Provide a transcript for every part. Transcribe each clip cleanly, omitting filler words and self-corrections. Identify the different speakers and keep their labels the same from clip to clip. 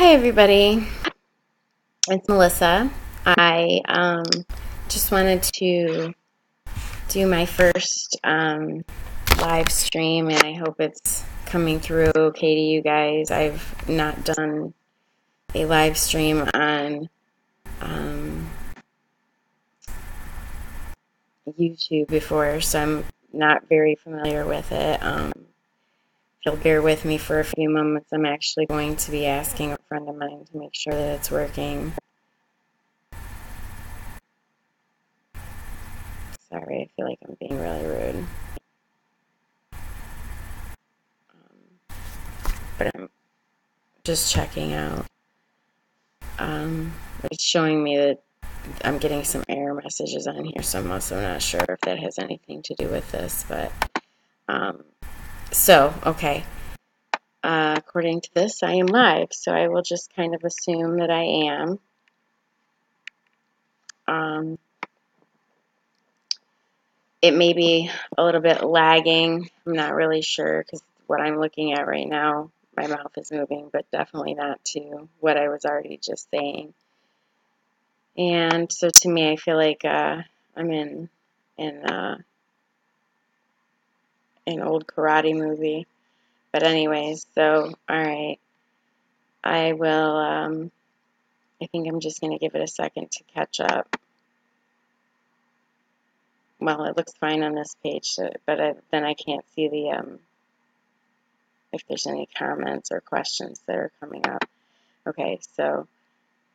Speaker 1: Hi everybody, it's Melissa. I just wanted to do my first live stream, and I hope it's coming through okay to you guys. I've not done a live stream on YouTube before, so I'm not very familiar with it. If you'll bear with me for a few moments, I'm actually going to be asking a friend of mine to make sure that it's working. Sorry, I feel like I'm being really rude. But I'm just checking out. It's showing me that I'm getting some error messages on here, so I'm also not sure if that has anything to do with this. But okay. According to this, I am live, so I will just kind of assume that I am. It may be a little bit lagging. I'm not really sure because what I'm looking at right now, my mouth is moving, but definitely not to what I was already just saying. And so to me, I feel like I'm in an old karate movie. But anyways, so all right, I will. I think I'm just going to give it a second to catch up. Well, it looks fine on this page, but then I can't see the if there's any comments or questions that are coming up. Okay, so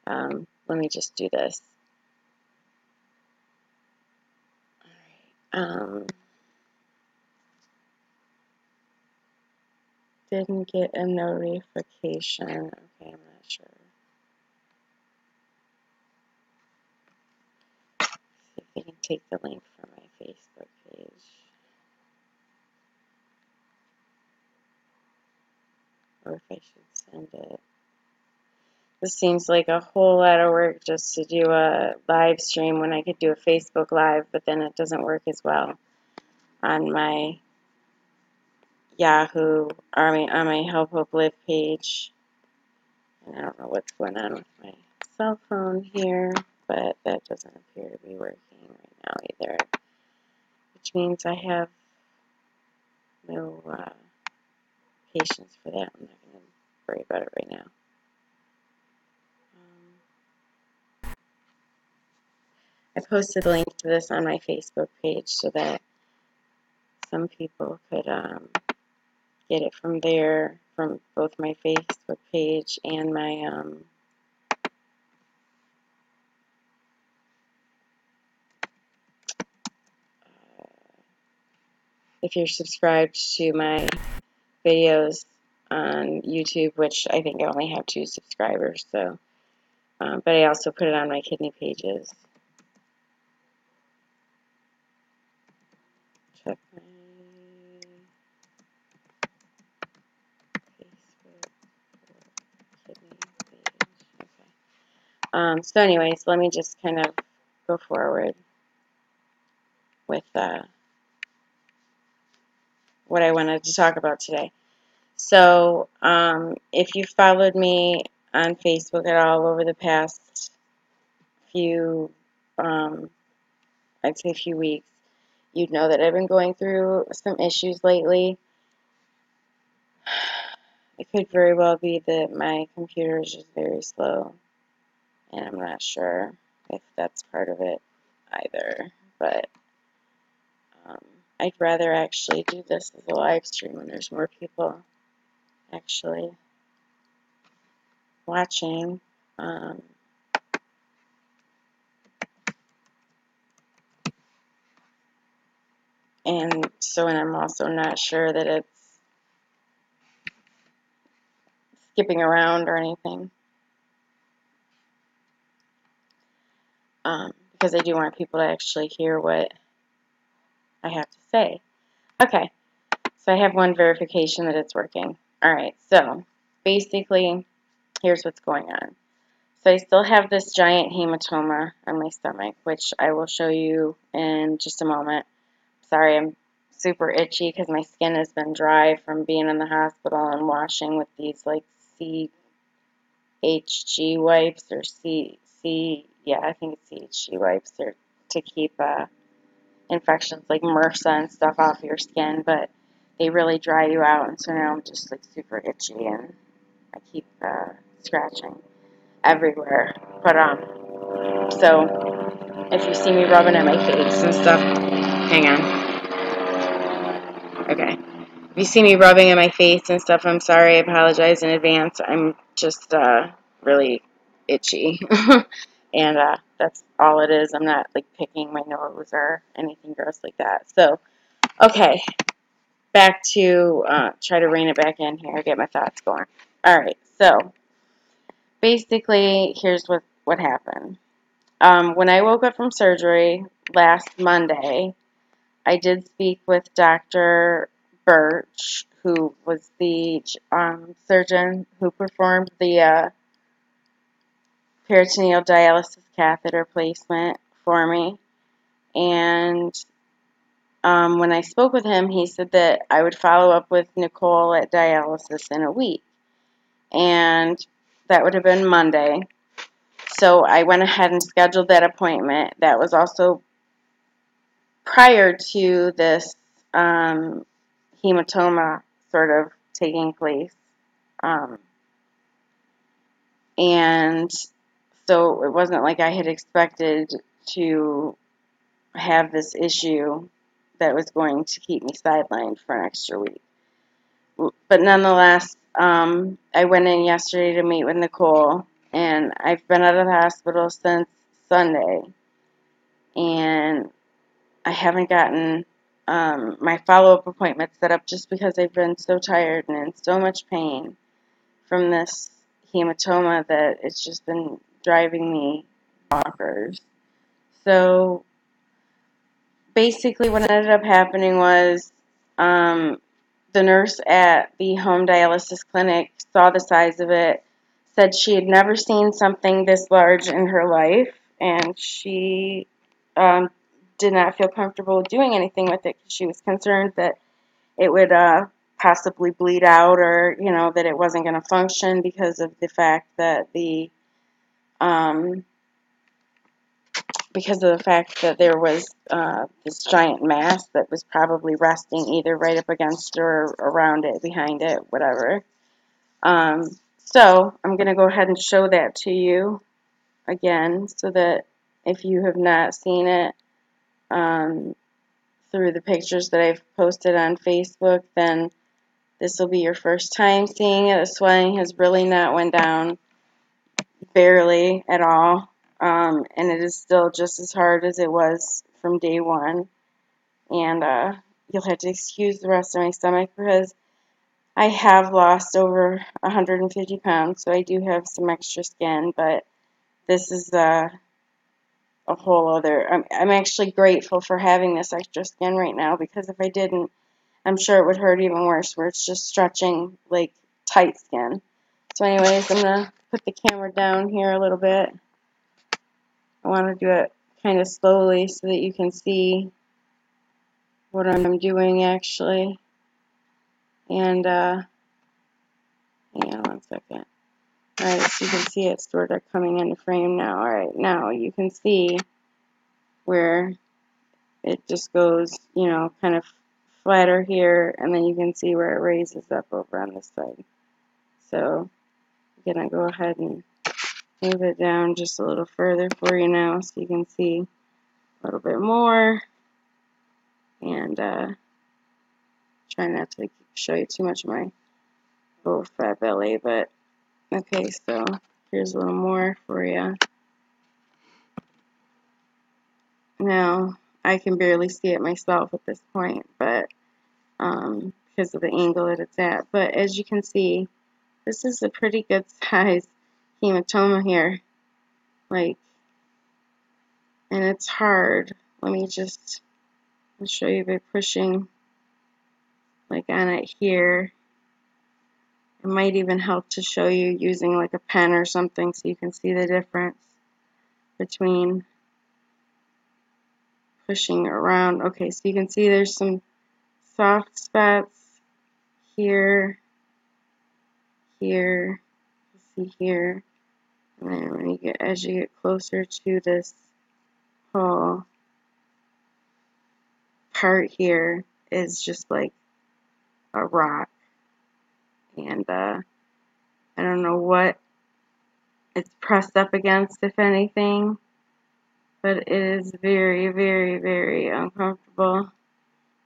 Speaker 1: let me just do this. All right. Didn't get a notification. Okay, I'm not sure. See if we can take the link from my Facebook page. Or if I should send it. This seems like a whole lot of work just to do a live stream when I could do a Facebook Live, but then it doesn't work as well on my Yahoo, on my Help Hope Live page. And I don't know what's going on with my cell phone here, but that doesn't appear to be working right now either, which means I have no patience for that. I'm not going to worry about it right now. I posted a link to this on my Facebook page so that some people could get it from there, from both my Facebook page and my if you're subscribed to my videos on YouTube, which I think I only have 2 subscribers, so but I also put it on my kidney pages. Check my Facebook kidney page. Okay. So anyways, let me just kind of go forward with what I wanted to talk about today. So if you followed me on Facebook at all over the past few, I'd say few weeks, you'd know that I've been going through some issues lately. It could very well be that my computer is just very slow, and I'm not sure if that's part of it either, but I'd rather actually do this as a live stream when there's more people actually watching. And so, and I'm also not sure that it's skipping around or anything. Because I do want people to actually hear what I have to say. Okay, so I have one verification that it's working. Alright, so basically, here's what's going on. So I still have this giant hematoma on my stomach, which I will show you in just a moment. Sorry, I'm super itchy because my skin has been dry from being in the hospital and washing with these like sea HG wipes or yeah, I think it's CHG wipes or to keep infections like MRSA and stuff off your skin, but they really dry you out, and so now I'm just like super itchy and I keep scratching everywhere. But so if you see me rubbing at my face and stuff, hang on. Okay. If you see me rubbing at my face and stuff, I'm sorry. I apologize in advance. I'm just really itchy. And that's all it is. I'm not like picking my nose or anything gross like that. So, okay. Back to try to rein it back in here, get my thoughts going. All right. So, basically, here's what happened. When I woke up from surgery last Monday, I did speak with Dr. Birch, who was the surgeon who performed the peritoneal dialysis catheter placement for me. And when I spoke with him, he said that I would follow up with Nicole at dialysis in a week. And that would have been Monday. So I went ahead and scheduled that appointment. That was also prior to this hematoma sort of taking place. And so it wasn't like I had expected to have this issue that was going to keep me sidelined for an extra week. But nonetheless, I went in yesterday to meet with Nicole, and I've been out of the hospital since Sunday, and I haven't gotten my follow-up appointment set up just because I've been so tired and in so much pain from this hematoma that it's just been driving me bonkers. So basically what ended up happening was the nurse at the home dialysis clinic saw the size of it, said she had never seen something this large in her life, and she did not feel comfortable doing anything with it because she was concerned that it would possibly bleed out, or that it wasn't going to function because of the fact that there was this giant mass that was probably resting either right up against or around it, behind it, whatever. So I'm going to go ahead and show that to you again so that if you have not seen it through the pictures that I've posted on Facebook, then this will be your first time seeing it. The swelling has really not went down, barely at all. And it is still just as hard as it was from day one. And you'll have to excuse the rest of my stomach because I have lost over 150 pounds, so I do have some extra skin, but this is a whole other... I'm actually grateful for having this extra skin right now, because if I didn't, I'm sure it would hurt even worse, where it's just stretching like tight skin. So anyways, I'm going to put the camera down here a little bit. I want to do it kind of slowly so that you can see what I'm doing actually. And, hang on one second. Alright, so you can see it's sort of coming into frame now. Alright, now you can see where it just goes, kind of flatter here, and then you can see where it raises up over on this side. So I'm going to go ahead and move it down just a little further for you now so you can see a little bit more. And try not to show you too much of my little fat belly, but okay, so here's a little more for you. Now, I can barely see it myself at this point, but because of the angle that it's at. But as you can see, this is a pretty good size hematoma here. And it's hard. Let me just show you by pushing on it here. It might even help to show you using a pen or something so you can see the difference between pushing around. Okay, so you can see there's some soft spots here, here. see here. And then as you get closer to this whole part here is just like a rock. And I don't know what it's pressed up against, if anything, but it is very, very, very uncomfortable.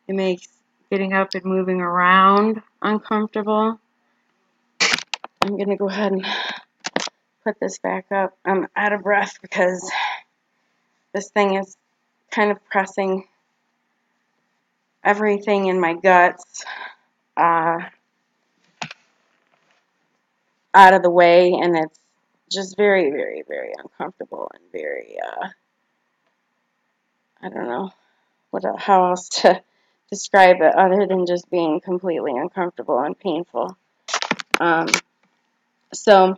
Speaker 1: It makes getting up and moving around uncomfortable. I'm going to go ahead and put this back up. I'm out of breath because this thing is kind of pressing everything in my guts out of the way, and it's just very, very, very uncomfortable and very, I don't know how else to describe it other than just being completely uncomfortable and painful. So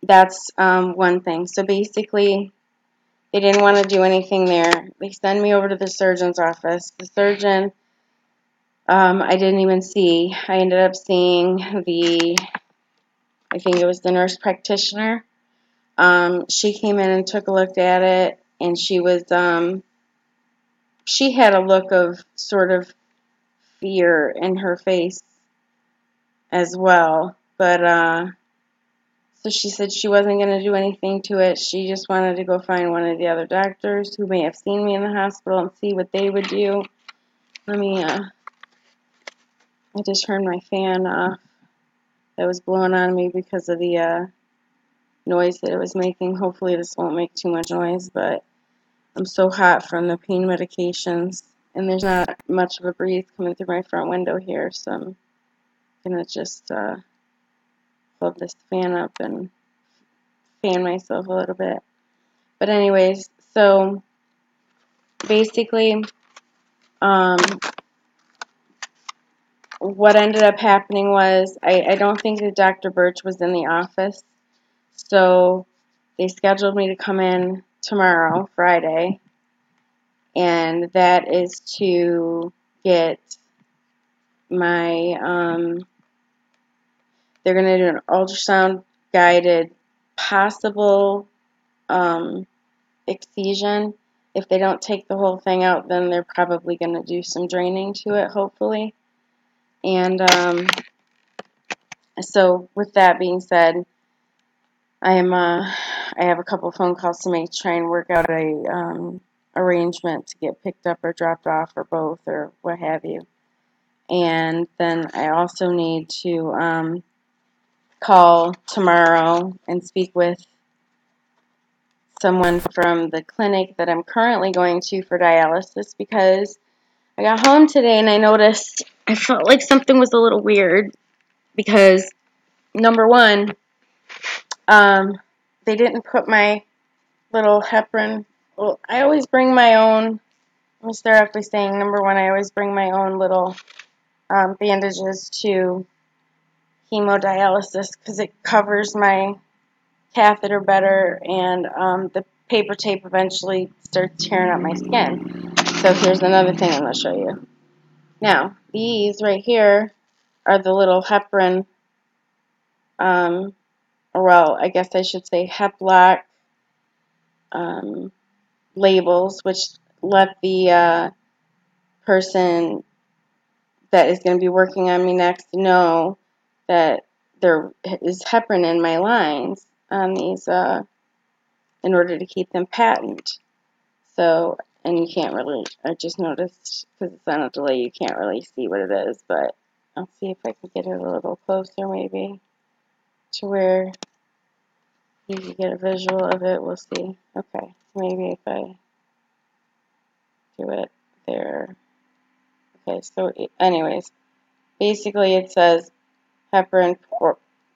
Speaker 1: that's one thing. So basically, they didn't want to do anything there. They send me over to the surgeon's office. The surgeon, I didn't even see. I ended up seeing I think it was the nurse practitioner. She came in and took a look at it, and she had a look of sort of fear in her face as well. But so she said she wasn't going to do anything to it. She just wanted to go find one of the other doctors who may have seen me in the hospital and see what they would do. I just turned my fan off that was blowing on me because of the noise that it was making. Hopefully this won't make too much noise, but I'm so hot from the pain medications, and there's not much of a breeze coming through my front window here, so I'm going to just hold this fan up and fan myself a little bit. But anyways, so basically, what ended up happening was I don't think that Dr. Birch was in the office, so they scheduled me to come in tomorrow, Friday, and that is to get my, they're going to do an ultrasound guided possible excision. If they don't take the whole thing out, then they're probably going to do some draining to it, hopefully. And so with that being said, I have a couple phone calls to make to try and work out a arrangement to get picked up or dropped off or both or what have you. And then I also need to call tomorrow and speak with someone from the clinic that I'm currently going to for dialysis, because I got home today and I felt like something was a little weird because, number one, they didn't put my little heparin. Well, I always bring my own. Let me start off by saying, number one, I always bring my own little bandages to hemodialysis because it covers my catheter better, and the paper tape eventually starts tearing up my skin. So here's another thing I'm going to show you. Now, these right here are the little heparin, or well, I guess I should say Heplock labels, which let the person that is going to be working on me next know that there is heparin in my lines on these in order to keep them patent. So, and you can't really, I just noticed, because it's on a delay, you can't really see what it is, but I'll see if I can get it a little closer maybe to where you can get a visual of it. We'll see. Okay, maybe if I do it there. Okay, so anyways, basically it says heparin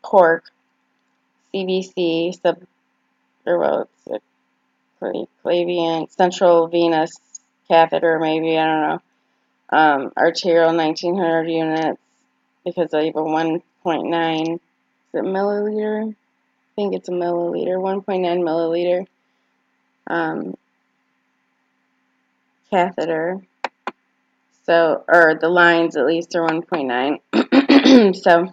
Speaker 1: pork, CVC, Clavian, central venous catheter, maybe, I don't know. Arterial 1900 units, because I have a 1.9, is it milliliter? I think it's a milliliter, 1.9 milliliter catheter. So, or the lines at least are 1.9. So,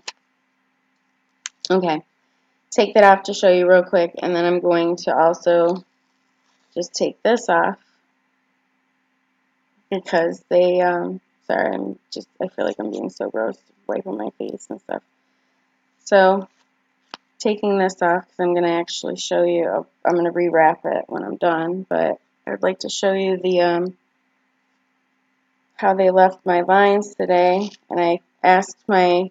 Speaker 1: okay. take that off to show you real quick, and then I'm going to also just take this off because they, sorry, I feel like I'm being so gross, wiping my face and stuff. So, taking this off, because I'm going to actually show you, I'm going to rewrap it when I'm done, but I'd like to show you the, how they left my lines today, and I asked my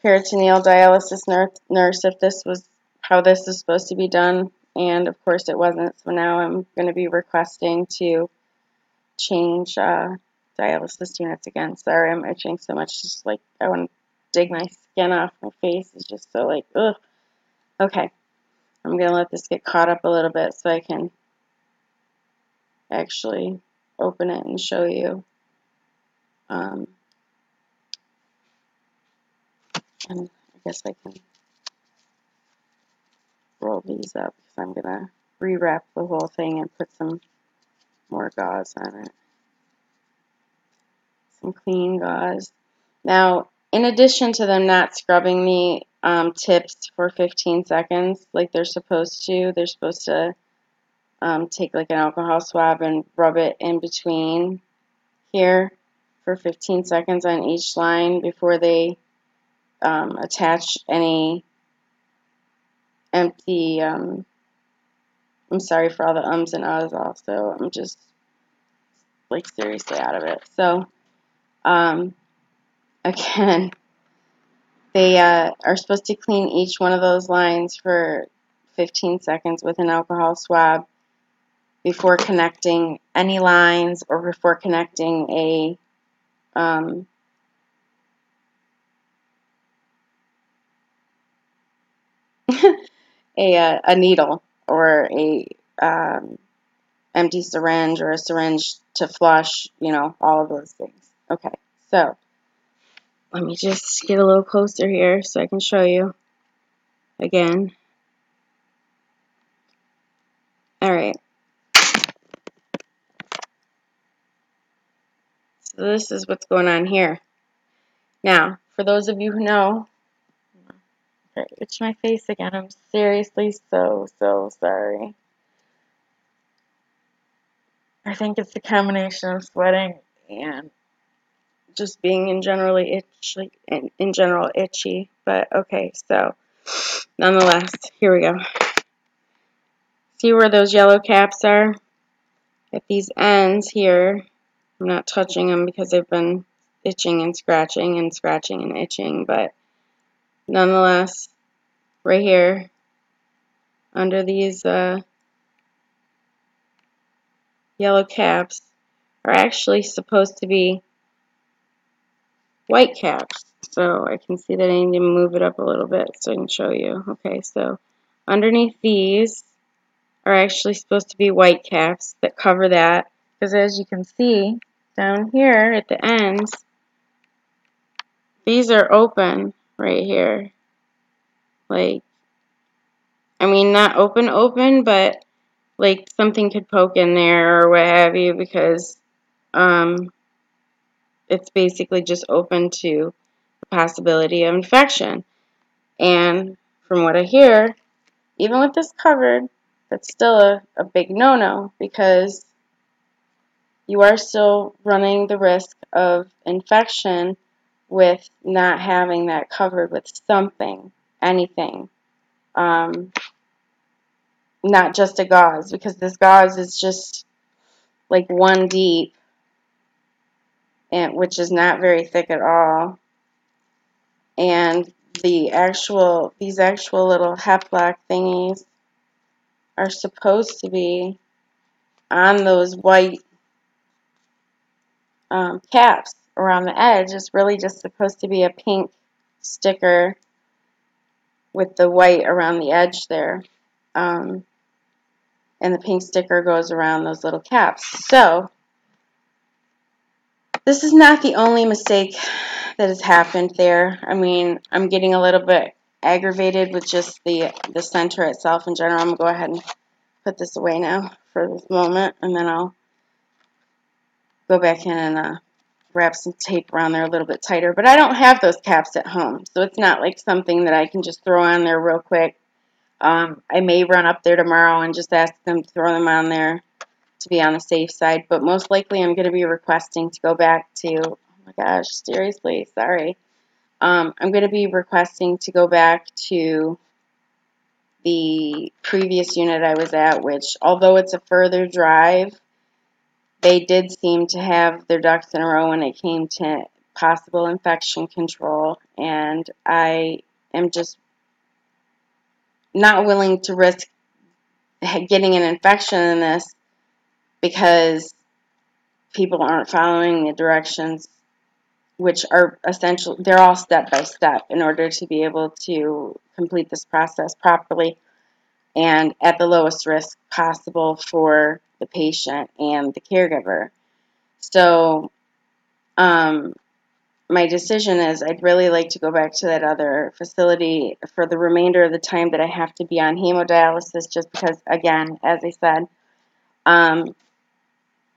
Speaker 1: peritoneal dialysis nurse if this was how this is supposed to be done, and of course it wasn't, so now I'm going to be requesting to change dialysis units again. Sorry, I'm itching so much, just like I want to dig my skin off my face. It's just so like, ugh. Okay, I'm going to let this get caught up a little bit so I can actually open it and show you. And I guess I can roll these up because I'm going to rewrap the whole thing and put some more gauze on it. Some clean gauze. Now, in addition to them not scrubbing the tips for 15 seconds like they're supposed to take like an alcohol swab and rub it in between here for 15 seconds on each line before they attach any empty, I'm sorry for all the ums and ahs also, I'm just like seriously out of it. So, again, they are supposed to clean each one of those lines for 15 seconds with an alcohol swab before connecting any lines or before connecting a a needle or a empty syringe or a syringe to flush, you know, all of those things. Okay, so let me just get a little closer here so I can show you again. All right. So this is what's going on here. Now, for those of you who know, okay, itch my face again. I'm seriously so sorry. I think it's a combination of sweating and just being in general itchy. But okay, so nonetheless, here we go. See where those yellow caps are? At these ends here, I'm not touching them because they've been itching and scratching and itching, but nonetheless, right here, under these yellow caps, are actually supposed to be white caps. So I can see that I need to move it up a little bit so I can show you. Okay, so underneath these are actually supposed to be white caps that cover that, because as you can see down here at the ends, these are open right here. Like, I mean, not open, but like something could poke in there or what have you, because it's basically just open to the possibility of infection. And from what I hear, even with this covered, that's still a big no-no, because you are still running the risk of infection with not having that covered with something, anything. Not just a gauze, because this gauze is just like one deep, and which is not very thick at all. And these actual little Heplock thingies are supposed to be on those white caps around the edge. It's really just supposed to be a pink sticker with the white around the edge there. And the pink sticker goes around those little caps. So, this is not the only mistake that has happened there. I mean, I'm getting a little bit aggravated with just the center itself in general. I'm going to go ahead and put this away now for this moment, and then I'll go back in and wrap some tape around there a little bit tighter. But I don't have those caps at home, so it's not like something that I can just throw on there real quick I may run up there tomorrow and just ask them to throw them on there to be on the safe side, but most likely I'm going to be requesting to go back to, oh my gosh, seriously, sorry. I'm going to be requesting to go back to the previous unit I was at, which, although it's a further drive, they did seem to have their ducks in a row when it came to possible infection control, and I am just not willing to risk getting an infection in this because people aren't following the directions, which are essential. They're all step by step in order to be able to complete this process properly and at the lowest risk possible for the patient and the caregiver. So, my decision is I'd really like to go back to that other facility for the remainder of the time that I have to be on hemodialysis, just because, again, as I said,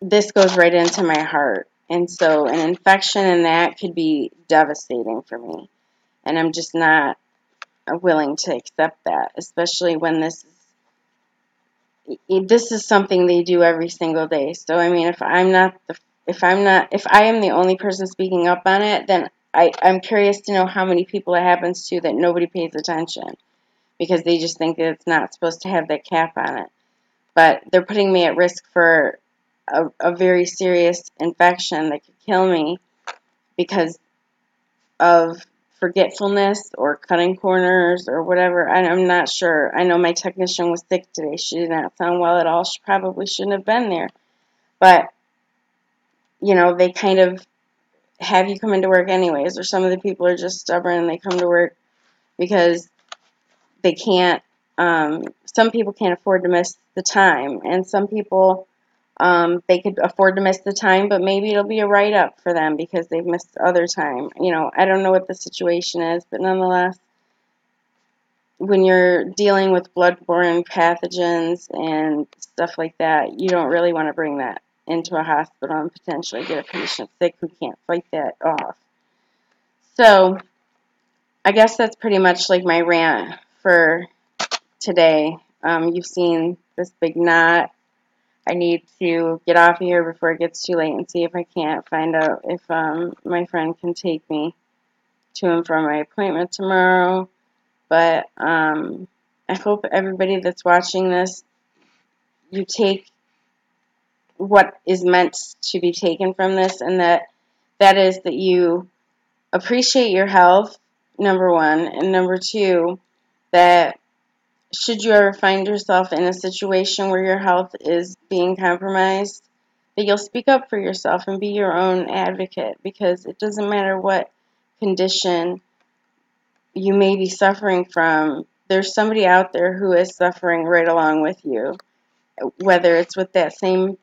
Speaker 1: this goes right into my heart. And so an infection in that could be devastating for me. And I'm just not willing to accept that, especially when this is something they do every single day. So I mean, if I am the only person speaking up on it, then I'm curious to know how many people it happens to that nobody pays attention because they just think that it's not supposed to have that cap on it. But they're putting me at risk for a very serious infection that could kill me because of forgetfulness or cutting corners or whatever. I'm not sure. I know my technician was sick today. She did not sound well at all. She probably shouldn't have been there. But, they kind of have you come into work anyways, or some of the people are just stubborn and they come to work because they can't, some people can't afford to miss the time, and some people, they could afford to miss the time, but maybe it'll be a write-up for them because they've missed other time. I don't know what the situation is, but nonetheless, when you're dealing with bloodborne pathogens and stuff like that, you don't really want to bring that into a hospital and potentially get a patient sick who can't fight that off. So, I guess that's pretty much like my rant for today. You've seen this big knot. I need to get off of here before it gets too late and see if I can't find out if my friend can take me to and from my appointment tomorrow. But I hope everybody that's watching this, you take what is meant to be taken from this, and that is that you appreciate your health, number one, and number two, that should you ever find yourself in a situation where your health is being compromised, that you'll speak up for yourself and be your own advocate, because it doesn't matter what condition you may be suffering from, there's somebody out there who is suffering right along with you, whether it's with that same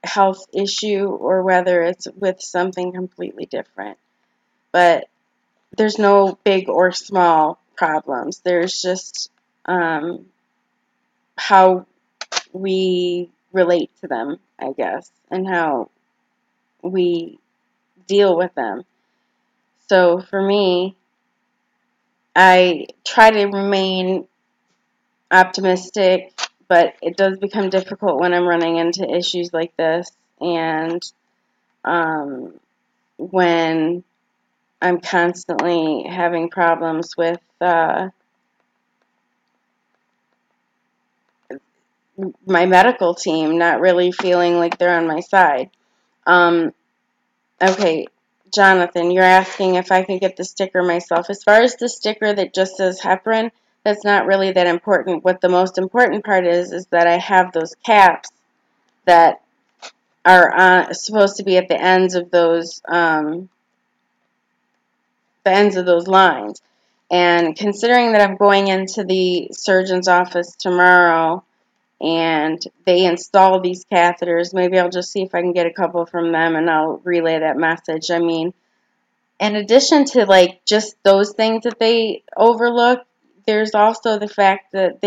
Speaker 1: health issue or whether it's with something completely different. But there's no big or small problems. There's just how we relate to them, I guess, and how we deal with them. So for me, I try to remain optimistic, but it does become difficult when I'm running into issues like this, and when I'm constantly having problems with my medical team not really feeling like they're on my side. Okay, Jonathan, you're asking if I can get the sticker myself. As far as the sticker that just says heparin, that's not really that important. What the most important part is that I have those caps that are supposed to be at the ends of those lines. And considering that I'm going into the surgeon's office tomorrow and they install these catheters, maybe I'll just see if I can get a couple from them and I'll relay that message. I mean, in addition to like just those things that they overlook, there's also the fact that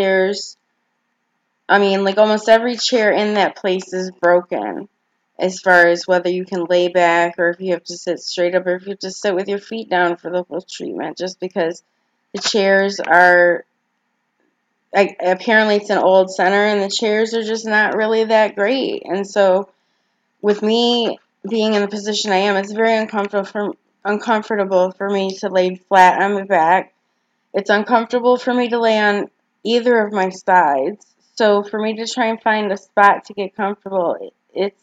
Speaker 1: like almost every chair in that place is broken as far as whether you can lay back or if you have to sit straight up or if you have to sit with your feet down for the whole treatment, just because the chairs are apparently it's an old center and the chairs are just not really that great. And so with me being in the position I am, it's very uncomfortable for me to lay flat on my back. It's uncomfortable for me to lay on either of my sides. So for me to try and find a spot to get comfortable, it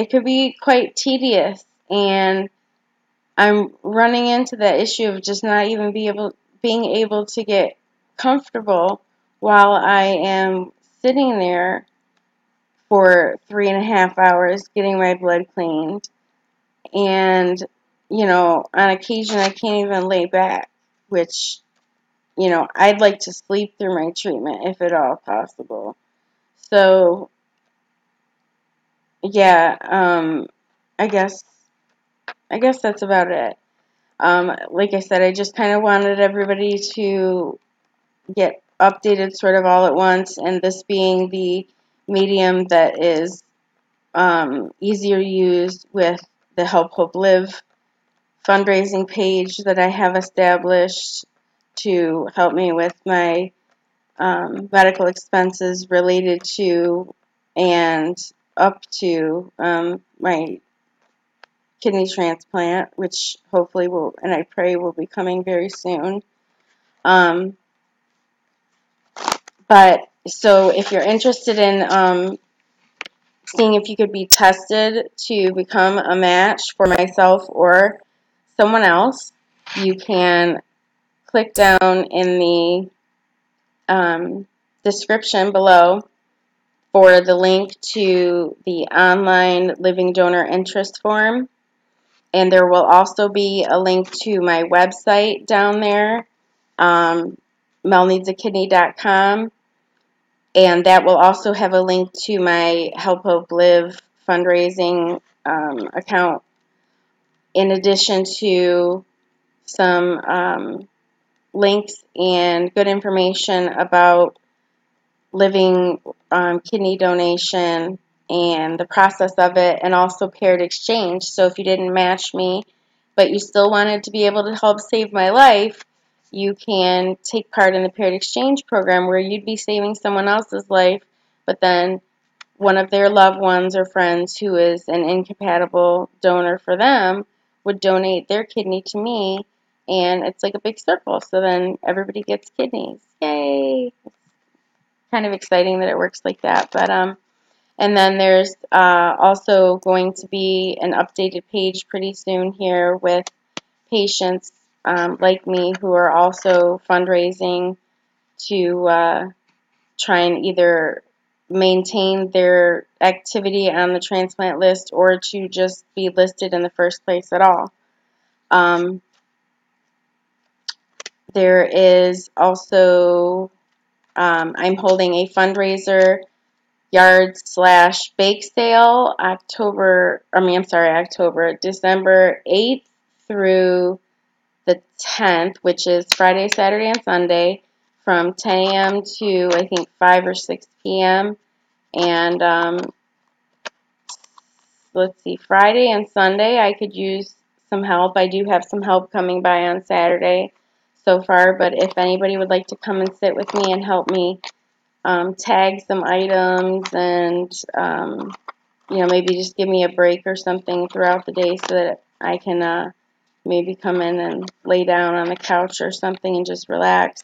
Speaker 1: could be quite tedious, and I'm running into that issue of just not even being able to get comfortable while I am sitting there for 3.5 hours getting my blood cleaned. And, on occasion I can't even lay back, which, I'd like to sleep through my treatment if at all possible. So, yeah, I guess that's about it. Like I said, I just kind of wanted everybody to get updated sort of all at once, and this being the medium that is easier used with the Help Hope Live fundraising page that I have established to help me with my medical expenses related to and up to my kidney transplant, which hopefully will, and I pray will be coming very soon. But so if you're interested in seeing if you could be tested to become a match for myself or someone else, you can click down in the description below for the link to the online living donor interest form. And there will also be a link to my website down there, melneedsaKidney.com. And that will also have a link to my Help Hope Live fundraising account, in addition to some links and good information about living kidney donation and the process of it, and also paired exchange. So if you didn't match me, but you still wanted to be able to help save my life, you can take part in the paired exchange program where you'd be saving someone else's life, but then one of their loved ones or friends who is an incompatible donor for them would donate their kidney to me, and it's like a big circle. So then everybody gets kidneys. Yay! Kind of exciting that it works like that. But and then there's also going to be an updated page pretty soon here with patients like me who are also fundraising to try and either maintain their activity on the transplant list or to just be listed in the first place at all. There is also, I'm holding a fundraiser yard/bake sale December 8th through the 10th, which is Friday, Saturday, and Sunday, from 10 a.m. to I think 5 or 6 p.m. And let's see, Friday and Sunday I could use some help. I do have some help coming by on Saturday so far, but if anybody would like to come and sit with me and help me tag some items and maybe just give me a break or something throughout the day so that I can maybe come in and lay down on the couch or something and just relax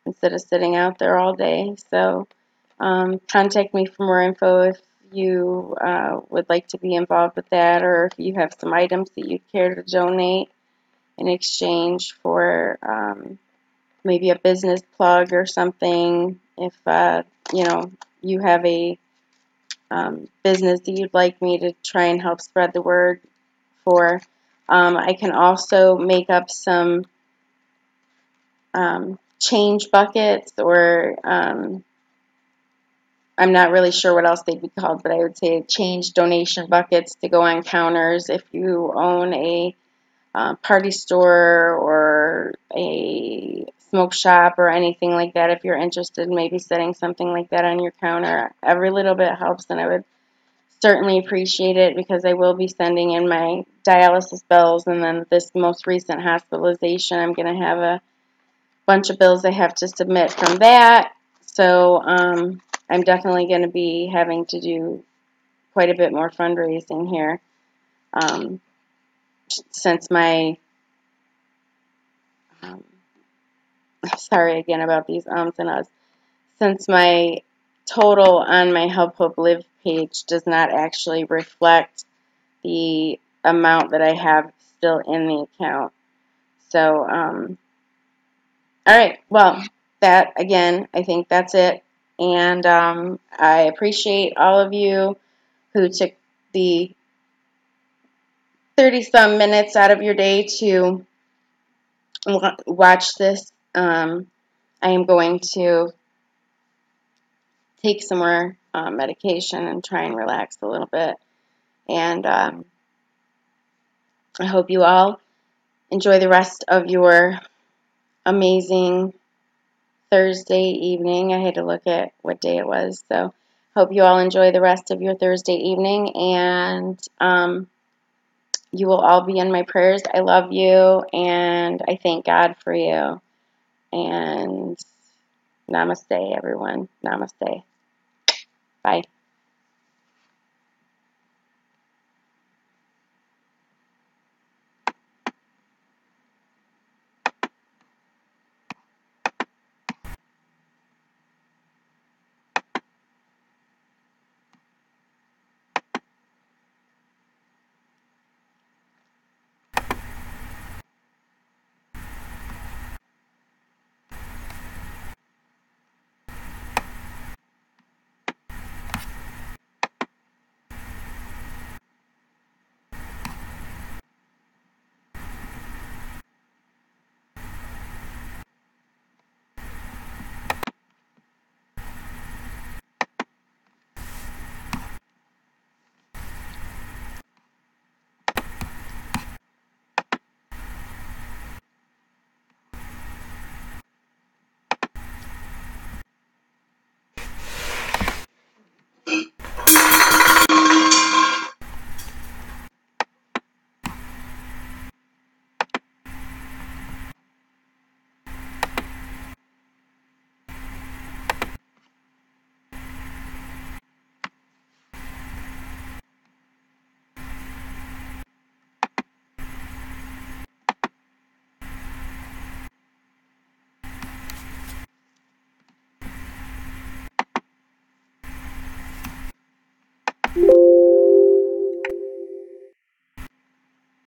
Speaker 1: instead of sitting out there all day. So contact me for more info if you would like to be involved with that, or if you have some items that you'd care to donate in exchange for maybe a business plug or something. If you have a business that you'd like me to try and help spread the word for. I can also make up some change buckets, or I'm not really sure what else they'd be called, but I would say change donation buckets to go on counters if you own a party store or a smoke shop or anything like that. If you're interested in maybe setting something like that on your counter, every little bit helps, and I would certainly appreciate it, because I will be sending in my dialysis bills, and then this most recent hospitalization, I'm going to have bunch of bills I have to submit from that. So I'm definitely going to be having to do quite a bit more fundraising here. Since my, sorry again about these ums and uhs, since my total on my Help Hope Live page does not actually reflect the amount that I have still in the account. So, all right, well, that, again, I think that's it. And I appreciate all of you who took the 30-some minutes out of your day to watch this. I am going to take some more medication and try and relax a little bit. And I hope you all enjoy the rest of your amazing Thursday evening. I had to look at what day it was. So hope you all enjoy the rest of your Thursday evening. And you will all be in my prayers. I love you. And I thank God for you. And namaste, everyone. Namaste. Bye.